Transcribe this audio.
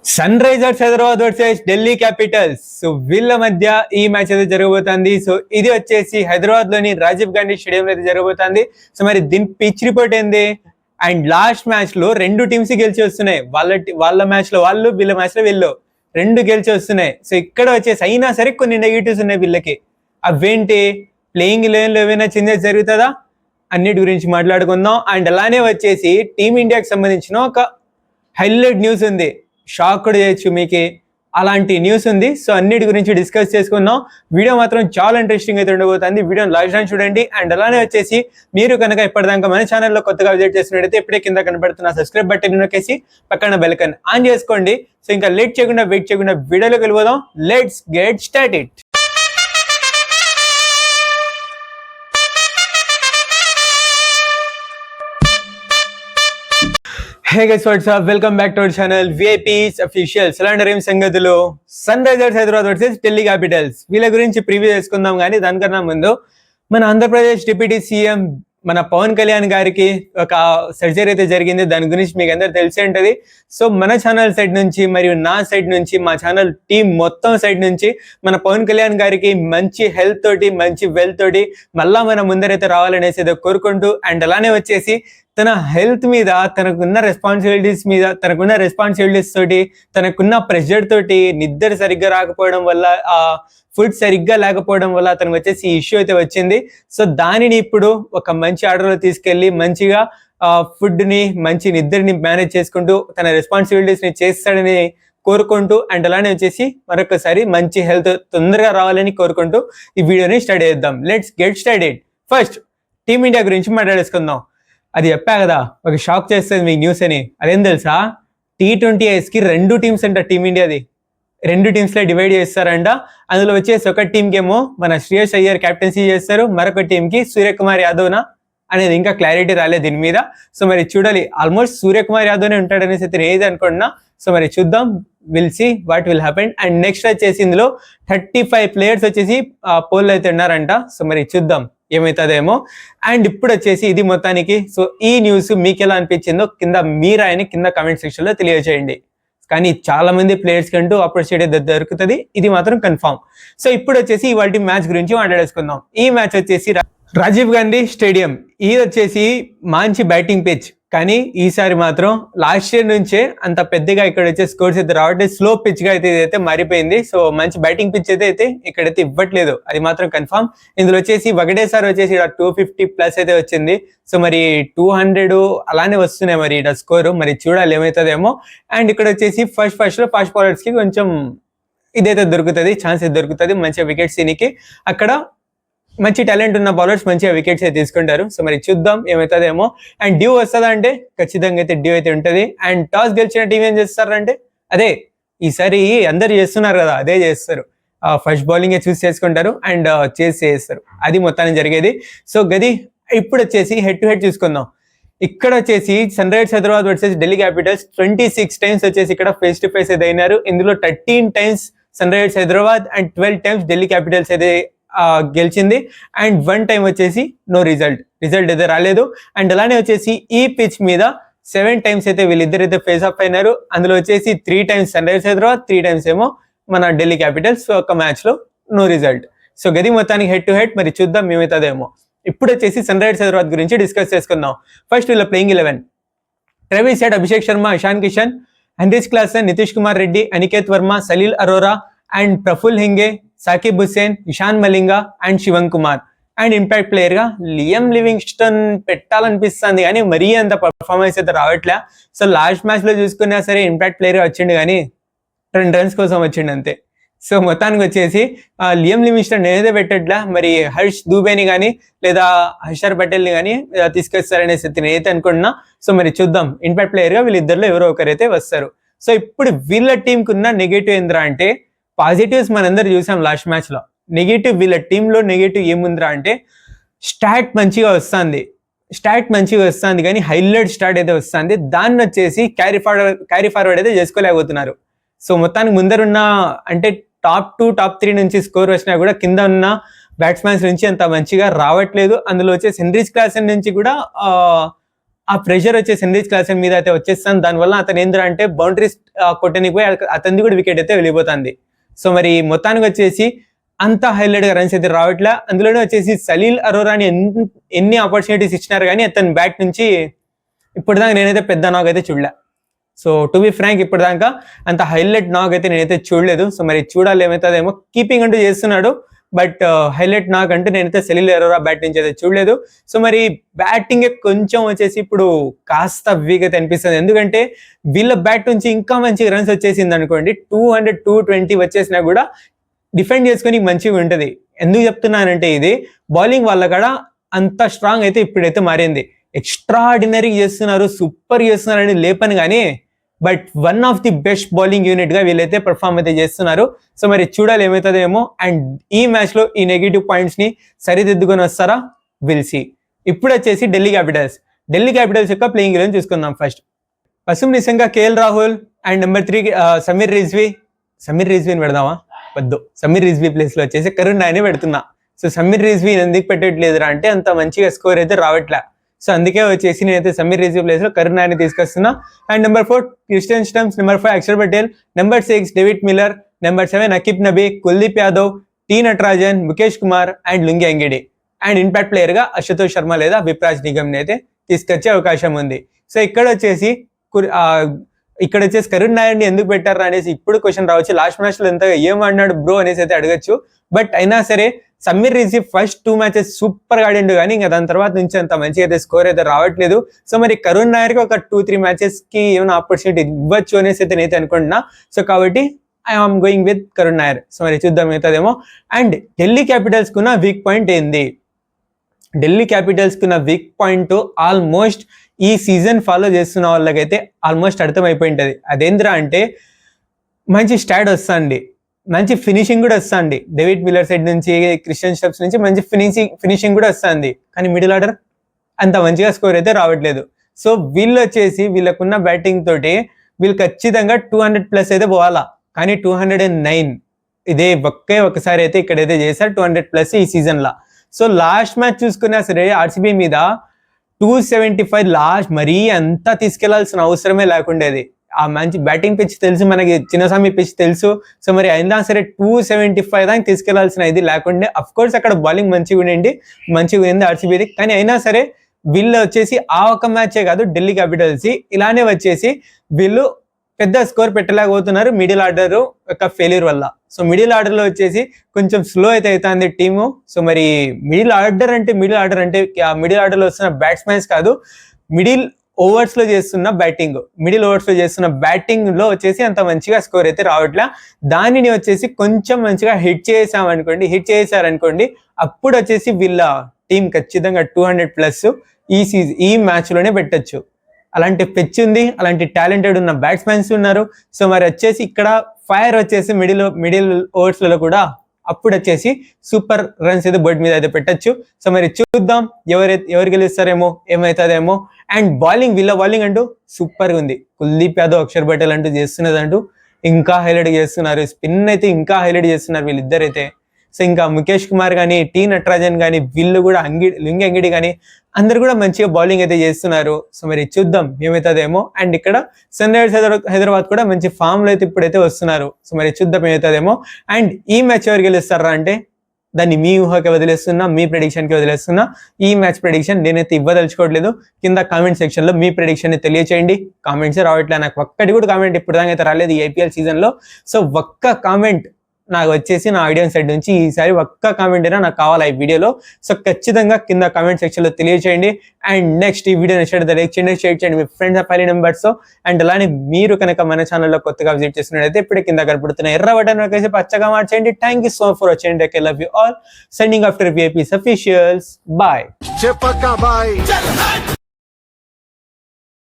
Sun Risers Hyderabad versus Delhi Capitals. So వీళ్ళ మధ్య ఈ మ్యాచ్ అయితే జరగబోతుంది. సో ఇది వచ్చేసి హైదరాబాద్ లోని రాజీవ్ గాంధీ స్టేడియం అయితే జరగబోతుంది. సో మరి దీని పిచ్ రిపోర్ట్ ఏంది? అండ్ లాస్ట్ మ్యాచ్ లో రెండు టీమ్స్ గెలిచి వస్తున్నాయి. వాళ్ళ మ్యాచ్ లో వాళ్ళు, వీళ్ళ మ్యాచ్ లో వీళ్ళు రెండు గెలిచి వస్తున్నాయి. సో ఇక్కడ వచ్చేసి అయినా సరే కొన్ని నెగిటివ్స్ ఉన్నాయి వీళ్ళకి. అవేంటి? ప్లేయింగ్ లెవెన్ లో ఏమైనా చేంజెస్ జరుగుతుందా అన్నిటి గురించి మాట్లాడుకుందాం. అండ్ అలానే వచ్చేసి టీమిండియాకి సంబంధించిన ఒక హైలైట్ న్యూస్ ఉంది. షాక్ కూడా చేయొచ్చు మీకు, అలాంటి న్యూస్ ఉంది. సో అన్నిటి గురించి డిస్కస్ చేసుకుందాం. వీడియో మాత్రం చాలా ఇంట్రెస్టింగ్ అయితే ఉండబోతుంది. వీడియోని లాస్ట్ టైం చూడండి. అండ్ అలానే వచ్చేసి మీరు కనుక ఇప్పటిదాకా మన ఛానల్లో కొత్తగా విజిట్ చేసినట్టయితే ఇప్పుడే కింద కనబడుతున్న సబ్స్క్రైబ్ బటన్ నొక్కేసి పక్కన బెల్ ఐకాన్ ఆన్ చేసుకోండి. సో ఇంకా లేట్ చేయకుండా వెయిట్ చేయకుండా వీడియోలోకి వెళ్ళిపోదాం. Let's get started. Hey guys, what's up, welcome back to our channel VIPs official. ఎలాంటి ఏం సంగతులు? Sunrisers Hyderabad versus Delhi Capitals, వీళ్ళ గురించి ప్రివ్యూ చేసుకుందాం. కానీ దానికన్నా ముందు మన ఆంధ్రప్రదేశ్ డిప్యూటీ సీఎం మన పవన్ కళ్యాణ్ గారికి ఒక సర్జరీ అయితే జరిగింది. దాని గురించి మీకు అందరు తెలిసే ఉంటుంది. సో మన ఛానల్ సైడ్ నుంచి మరియు నా సైడ్ నుంచి, మా ఛానల్ టీం మొత్తం సైడ్ నుంచి మన పవన్ కళ్యాణ్ గారికి మంచి హెల్త్ తోటి, మంచి వెల్త్ తోటి మళ్ళా మన ముందరైతే రావాలనేసి ఏదో కోరుకుంటూ, అండ్ అలానే వచ్చేసి తన హెల్త్ మీద, తనకున్న రెస్పాన్సిబిలిటీస్ తోటి, తనకున్న ప్రెషర్ తోటి, నిద్ర సరిగ్గా రాకపోవడం వల్ల, ఫుడ్ సరిగ్గా లేకపోవడం వల్ల తనకు వచ్చేసి ఇష్యూ అయితే వచ్చింది. సో దానిని ఇప్పుడు ఒక మంచి ఆర్డర్లో తీసుకెళ్లి మంచిగా ఫుడ్ ని, మంచి నిద్రని మేనేజ్ చేసుకుంటూ తన రెస్పాన్సిబిలిటీస్ ని చేస్తాడని కోరుకుంటూ, అండ్ అలానే వచ్చేసి మరొకసారి మంచి హెల్త్ తొందరగా రావాలని కోరుకుంటూ ఈ వీడియోని స్టార్ట్ చేద్దాం. Let's get started. First team India గురించి మాట్లాడేసుకుందాం. అది చెప్పా కదా, ఒక షాక్ చేస్తుంది మీకు న్యూస్ అని. అదేం తెలుసా? T20Is కి రెండు టీమ్స్ అంట. టీమిండియాది రెండు టీమ్స్ లో డివైడ్ చేస్తారంట. అందులో వచ్చేసి ఒక టీంకి ఏమో మన శ్రేయస్ అయ్యర్ కెప్టెన్సీ చేస్తారు, మరొక టీంకి సూర్యకుమార్ యాదవ్నా అనేది ఇంకా క్లారిటీ రాలేదు దీని మీద. సో మరి చూడాలి. ఆల్మోస్ట్ సూర్యకుమార్ యాదవ్నే ఉంటాడనేసి అయితే ఏది అనుకుంటున్నా. సో మరి చూద్దాం, will see what will happen. And next వచ్చేసి ఇందులో 35 ప్లేయర్స్ వచ్చేసి పోల్ అయితే ఉన్నారంట. సో మరి చూద్దాం ఏమవుతుందేమో. అండ్ ఇప్పుడు వచ్చేసి ఇది మొత్తానికి. సో ఈ న్యూస్ మీకు ఎలా అనిపించిందో కింద మీరాయని కింద కామెంట్ సెక్షన్ లో తెలియజేయండి. కానీ చాలా మంది ప్లేయర్స్ కంటూ ఆపర్చునిటీ దొరుకుతుంది, ఇది మాత్రం కన్ఫామ్. సో ఇప్పుడు వచ్చేసి ఇవాళ మ్యాచ్ గురించి మాట్లాడేసుకుందాం. ఈ మ్యాచ్ వచ్చేసి రాజీవ్ గాంధీ స్టేడియం. ఇది వచ్చేసి మంచి బ్యాటింగ్ పిచ్, కానీ ఈసారి మాత్రం లాస్ట్ ఇయర్ నుంచే అంత పెద్దగా ఇక్కడ వచ్చే స్కోర్స్ అయితే రావట్లేదు. స్లో పిచ్ గా అయితే ఇదైతే మారిపోయింది. సో మంచి బ్యాటింగ్ పిచ్ అయితే ఇక్కడైతే ఇవ్వట్లేదు, అది మాత్రం కన్ఫామ్. ఇందులో వచ్చేసి ఒకటేసారి వచ్చేసి 250+ అయితే వచ్చింది. సో మరి 200 అలానే వస్తున్నాయి మరి ఇక్కడ స్కోరు. మరి చూడాలి ఏమవుతుందేమో. అండ్ ఇక్కడ వచ్చేసి ఫస్ట్ లో ఫాస్ట్ బౌలర్స్ కి కొంచెం ఇదైతే దొరుకుతుంది, ఛాన్స్ అయితే దొరుకుతుంది మంచిగా వికెట్స్ తినికి. అక్కడ మంచి టాలెంట్ ఉన్న బౌలర్స్ మంచిగా వికెట్స్ అయితే తీసుకుంటారు. సో మరి చూద్దాం ఏమవుతుందేమో. అండ్ డ్యూ వస్తుందా అంటే ఖచ్చితంగా అయితే డ్యూ అయితే ఉంటుంది. అండ్ టాస్ గెలిచిన టీం ఏం చేస్తారంటే అదే ఈసారి అందరు చేస్తున్నారు కదా, అదే చేస్తారు. ఫస్ట్ బౌలింగ్ చూస్ చేసుకుంటారు అండ్ చేస్తారు. అది మొత్తాన్ని జరిగేది. సో గది ఇప్పుడు వచ్చేసి హెడ్ టు హెడ్ చూసుకుందాం. ఇక్కడ వచ్చేసి Sunrisers Hyderabad versus Delhi Capitals 26 times వచ్చేసి ఇక్కడ ఫేస్ టు ఫేస్ అయితే అయినారు. ఇందులో 13 times Sunrisers Hyderabad and 12 times Delhi Capitals అయితే గెలిచింది. అండ్ 1 టైం వచ్చేసి నో రిజల్ట్ అయితే రాలేదు. అండ్ అలానే వచ్చేసి ఈ పిచ్ మీద 7 టైమ్స్ అయితే వీళ్ళిద్దరైతే ఫేస్ ఆఫ్ అయినారు. అందులో వచ్చేసి 3 times Sunrisers Hyderabad, 3 times ఏమో మన ఢిల్లీ క్యాపిటల్స్. ఒక మ్యాచ్ లో నో రిజల్ట్. సో గది మొత్తానికి హెడ్ టు హెడ్. మరి చూద్దాం ఏమవుతుందేమో. ఇప్పుడు వచ్చేసి సన్ రైజర్స్ హైదరాబాద్ గురించి డిస్కస్ చేసుకుందాం. ఫస్ట్ వీళ్ళ playing 11: Travis Head, Abhishek Sharma, Ishan Kishan, Heinrich Klaasen, Nitish Kumar Reddy, Aniket Varma, Salil Arora and Praful Hinge, Sakib Hussain, Eshan Malinga and Shivan Kumar. And impact player గా లియం లివింగ్స్టన్ పెట్టాలనిపిస్తుంది, కానీ మరీ అంత పర్ఫార్మెన్స్ అయితే రావట్లే. సో లాస్ట్ మ్యాచ్ లో చూసుకున్నా సరే ఇంపాక్ట్ ప్లేయర్ గా వచ్చిండు, కానీ 2 runs కోసం వచ్చిండు అంతే. సో మొత్తానికి వచ్చేసి లియం లివింగ్స్టన్ నేనైతే పెట్టట్లా. మరి హర్ష్ దూబేని కానీ లేదా హర్షర్ పటేల్ని కానీ తీసుకొస్తారనేసి నేనైతే అనుకుంటున్నా. సో మరి చూద్దాం, ఇంపాక్ట్ ప్లేయర్ గా వీళ్ళిద్దరిలో ఎవరో ఒకరైతే వస్తారు. సో ఇప్పుడు వీళ్ళ టీంకి ఉన్న నెగటివ్ ఏంద్రా అంటే, పాజిటివ్స్ మనందరూ చూసాం లాస్ట్ మ్యాచ్ లో. నెగిటివ్ వీళ్ళ టీంలో నెగిటివ్ ఏముందిరా అంటే, స్టాట్ మంచిగా వస్తుంది కానీ హైలైట్ స్టార్ట్ అయితే వస్తుంది. దాన్ని వచ్చేసి క్యారీ ఫార్వర్డ్ అయితే చేసుకోలేకపోతున్నారు. సో మొత్తానికి ముందరున్న అంటే టాప్ 2, టాప్ 3 నుంచి స్కోర్ వచ్చినా కూడా కింద ఉన్న బ్యాట్స్మెన్స్ నుంచి అంత మంచిగా రావట్లేదు. అందులో వచ్చేసి హెన్రిచ్ క్లాసన్ నుంచి కూడా ఆ ప్రెషర్ వచ్చేసి సన్రైజ్ క్లాసెస్ మీద అయితే వచ్చేస్తాను. దానివల్ల అతను ఏంటంటే బౌండరీస్ కొట్టడానికి పోయి అతనిది కూడా వికెట్ అయితే వెళ్ళిపోతుంది. సో మరి మొత్తానికి వచ్చేసి అంత హైలైట్ గా రన్స్ అయితే రావట్లే. అందులోనే వచ్చేసి సలీల్ అరోరాని ఎన్ని ఆపర్చునిటీస్ ఇచ్చినారు కానీ అతని బ్యాట్ నుంచి ఇప్పటిదాకా నేనైతే పెద్ద నాగ్ అయితే చూడలే. సో టు బి ఫ్రాంక్ ఇప్పటిదాకా అంత హైలైట్ నాగ్ అయితే నేనైతే చూడలేదు. సో మరి చూడాలి ఏమవుతుందేమో. కీపింగ్ అంటూ చేస్తున్నాడు, బట్ హైలైట్ నాగ్ అంటే నేనైతే సలీల్ అరోరా బ్యాట్ నుంచి అయితే చూడలేదు. సో మరి బ్యాటింగ్ కొంచెం వచ్చేసి ఇప్పుడు కాస్త వీక్ అయితే అనిపిస్తుంది. ఎందుకంటే వీళ్ళ బ్యాట్ నుంచి ఇంకా మంచి రన్స్ వచ్చేసింది అనుకోండి, 200, 220 వచ్చేసినా కూడా డిఫెండ్ చేసుకుని మంచిగా ఉంటుంది. ఎందుకు చెప్తున్నానంటే ఇది బౌలింగ్ వాళ్ళ కూడా అంత స్ట్రాంగ్ అయితే ఇప్పుడైతే మారింది. ఎక్స్ట్రా ఆర్డినరీ చేస్తున్నారు, సూపర్ చేస్తున్నారు అని లేపని కానీ but one of the best bowling unit గా వీళ్ళైతే పర్ఫార్మ్ అయితే చేస్తున్నారు. సో మరి చూడాలి ఏమవుతుందేమో. అండ్ ఈ మ్యాచ్ లో ఈ నెగిటివ్ పాయింట్స్ ని సరిదిద్దుకొని వస్తారా, విల్ సీ. ఇప్పుడు వచ్చేసి ఢిల్లీ క్యాపిటల్స్ యొక్క ప్లేయింగ్ ఎలెవెన్ చూసుకుందాం. ఫస్ట్ పసుపు Nissanka KL Rahul and number 3 Sameer రిజ్వీని పెడదామా? వద్దు, సమీర్ రిజ్వీ ప్లేస్ లో వచ్చేసి కరుణ్ నాయర్ని పెడుతున్నా. సో సమీర్ రిజ్వీ ఎందుకు పెట్టట్లేదురా అంటే అంత మంచిగా స్కోర్ అయితే రావట్లే. సో అందుకే వచ్చేసి నేనైతే సమీర్ రిజ్వీ ప్లేస్ లో కరుణ్ నాయర్ని తీసుకొస్తున్నా. And number 4 Tristan Stubbs, number 5 Axar Patel, number 6 David Miller, number 7 Aqib Nabi, Kuldeep Yadav, T Natarajan, Mukesh Kumar and Lungi Ngidi. And impact player గా అశుతోష్ శర్మ లేదా విప్రాజ్ నిగమ్ ని అయితే తీసుకొచ్చే అవకాశం ఉంది. సో ఇక్కడ వచ్చేసి కరుణ్ నాయర్ని ఎందుకు పెట్టారు అనేసి ఇప్పుడు క్వశ్చన్ రావచ్చు. లాస్ట్ మ్యాచ్ లో ఎంత ఏమన్నాడు బ్రో అనేసి అయితే అడగచ్చు. బట్ అయినా సరే Sameer Rizvi first 2 matches super గా ఆడిండు కానీ ఇంకా దాని తర్వాత నుంచి అంత మంచిగా అయితే స్కోర్ అయితే రావట్లేదు. సో మరి కరుణ్ నాయర్ కి ఒక 2-3 మ్యాచెస్ కి ఏమైనా ఆపర్చునిటీ ఇవ్వచ్చు అనేసి అయితే నేనైతే అనుకుంటున్నా. సో కాబట్టి I'm going with Karun Nair. So మరి చూద్దాం అవుతుందేమో. అండ్ ఢిల్లీ క్యాపిటల్స్ కున్న వీక్ పాయింట్ ఏంది? ఢిల్లీ క్యాపిటల్స్ కున్న వీక్ పాయింట్ ఆల్మోస్ట్ ఈ సీజన్ ఫాలో చేస్తున్న వాళ్ళకైతే ఆల్మోస్ట్ అర్థమైపోయి ఉంటుంది. అదేంద్రా అంటే మంచి స్టాట్ వస్తుంది, మంచి ఫినిషింగ్ కూడా వస్తుంది. డేవిడ్ మిల్లర్ సైడ్ నుంచి, క్రిస్టియన్ స్టమ్స్ నుంచి మంచి ఫినిషింగ్ కూడా వస్తుంది. కానీ మిడిల్ ఆర్డర్ అంత మంచిగా స్కోర్ అయితే రావట్లేదు. సో వీళ్ళు వచ్చేసి వీళ్ళకున్న బ్యాటింగ్ తోటి వీళ్ళు ఖచ్చితంగా 200+ అయితే పోవాలా. కానీ 209 ఇదే ఒకసారి అయితే ఇక్కడైతే చేశారు 200+ ఈ సీజన్ లా. సో లాస్ట్ మ్యాచ్ చూసుకున్నా సరే ఆర్సీబీ మీద 275 లాస్ట్ మరీ అంతా తీసుకెళ్లాల్సిన అవసరమే లేకుండేది. ఆ మంచి బ్యాటింగ్ పిచ్ తెలుసు మనకి, చిన్నస్వామి పిచ్ తెలుసు. సో మరి అయినా సరే 275 దానికి తీసుకెళ్లాల్సిన ఇది లేకుండే. అఫ్ కోర్స్ అక్కడ బౌలింగ్ మంచిగా ఉంది ఆర్సీబీది. కానీ అయినా సరే వీళ్ళు వచ్చేసి ఆ ఒక మ్యాచే కాదు, ఢిల్లీ క్యాపిటల్స్ ఇలానే వచ్చేసి వీళ్ళు పెద్ద స్కోర్ పెట్టలేకపోతున్నారు మిడిల్ ఆర్డర్ యొక్క ఫెయిల్యూర్ వల్ల. సో మిడిల్ ఆర్డర్ లో వచ్చేసి కొంచెం స్లో అయితే అవుతుంది టీము. సో మరి మిడిల్ ఆర్డర్ అంటే మిడిల్ ఆర్డర్ లో వస్తున్న బ్యాట్స్మెన్స్ కాదు, మిడిల్ ఓవర్స్ లో చేస్తున్న బ్యాటింగ్ లో వచ్చేసి అంత మంచిగా స్కోర్ అయితే రావట్లే. దానిని వచ్చేసి కొంచెం మంచిగా హిట్ చేశారనుకోండి, అప్పుడు వచ్చేసి వీళ్ళ టీం ఖచ్చితంగా 200+ ఈ మ్యాచ్ లోనే పెట్టచ్చు. అలాంటి పిచ్ ఉంది, అలాంటి టాలెంటెడ్ ఉన్న బ్యాట్స్మెన్స్ ఉన్నారు. సో మరి వచ్చేసి ఇక్కడ ఫైర్ వచ్చేసి మిడిల్ ఓవర్స్ లలో కూడా అప్పుడు వచ్చేసి సూపర్ రన్స్ అయితే బోర్డు మీద అయితే పెట్టచ్చు. సో మరి చూద్దాం ఎవరు గెలుస్తారేమో, ఏమవుతుందేమో. అండ్ వీళ్ళ బౌలింగ్ అంటూ సూపర్ గా ఉంది. కుల్దీప్ యాదవ్, అక్షర్ పటేల్ అంటూ చేస్తున్నదంటూ ఇంకా హైలైట్ చేస్తున్నారు. స్పిన్ అయితే ఇంకా హైలైట్ చేస్తున్నారు వీళ్ళిద్దరైతే. సో ఇంకా ముఖేష్ కుమార్ కానీ, టీ నటరాజన్ కానీ, వీళ్ళు కూడా లుంగి అంగిడి కానీ అందరు కూడా మంచిగా బౌలింగ్ అయితే చేస్తున్నారు. సో మరి చూద్దాం ఏమవుతుందేమో. అండ్ ఇక్కడ సన్ రైజర్స్ హైదరాబాద్ కూడా మంచి ఫామ్ లో అయితే ఇప్పుడైతే వస్తున్నారు. సో మరి చూద్దాం ఏమవుతుందేమో. అండ్ ఈ మ్యాచ్ ఎవరు గెలుస్తారా అంటే దాన్ని మీ ఊహకి వదిలేస్తున్నా, మీ ప్రెడిక్షన్ కి వదిలేస్తున్నా. ఈ మ్యాచ్ ప్రెడిక్షన్ నేనైతే ఇవ్వదలుచుకోవట్లేదు. కింద కామెంట్ సెక్షన్ లో మీ ప్రెడిక్షన్ ని తెలియచేయండి. కామెంట్స్ రావట్లేదు, నాకు ఒక్కటి కూడా కామెంట్ ఇప్పుడు దాకా అయితే రాలేదు ఈ ఐపీఎల్ సీజన్ లో. సో ఒక్క కామెంట్ నాకు వచ్చేసి నా ఆడియన్స్ సైడ్ నుంచి ఈసారి ఒక్క కామెంట్ అయినా నాకు కావాలి ఈ వీడియోలో. సో ఖచ్చితంగా కింద కామెంట్ సెక్షన్ లో తెలియచేయండి. అండ్ నెక్స్ట్ ఈ వీడియో నచ్చినట్లయితే లైక్ చేయండి, షేర్ చేయండి మీ ఫ్రెండ్స్, ఫ్యామిలీ మెంబర్స్. అండ్ అలానే మీరు కనుక మన ఛానల్లో కొత్తగా విజిట్ చేస్తున్నట్లయితే ఇప్పుడే కింద కనపడుతున్న ఎర్ర బటన్ నొక్కేసి పచ్చగా మార్చేయండి. Thank you so much for watching. I love you all. Sending after VIPs officials. Bye.